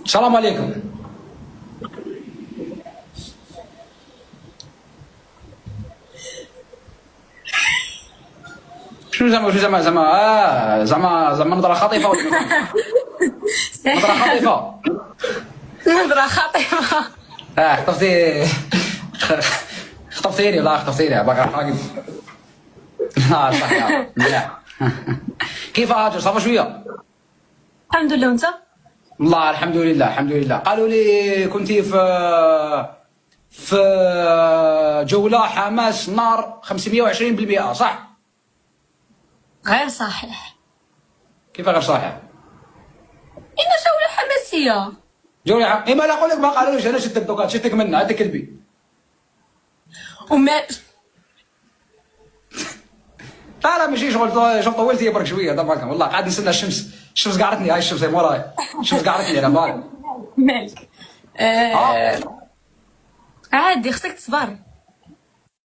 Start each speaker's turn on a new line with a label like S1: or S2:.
S1: السلام عليكم. شنو زعما نظرة خاطفة ولا نظرة خاطفة؟
S2: نظرة خاطفة.
S1: خطفتيني والله خطفتيني باقي راقد. لا صح مليح. كيف هاجر صافا شوية؟
S2: الحمد لله. وانت؟
S1: والله الحمد لله الحمد لله. قالوا لي كنتي في جولة حماس نار 520% صح؟
S2: غير صحيح.
S1: كيف غير صحيح؟
S2: إن جولة حماسية.
S1: جولة إيه ما لا أقول لك ما قالوليش أنا شدك دوكا شدك منها هذا كلبي.
S2: وما
S1: لا ماشي شغل طولت هي برك شويه دابا والله قاعد نستنى الشمس قعرتني. هاي الشمس هي موراي الشمس قعرتني انا باغي
S2: مالك. عادي خصك تصبر.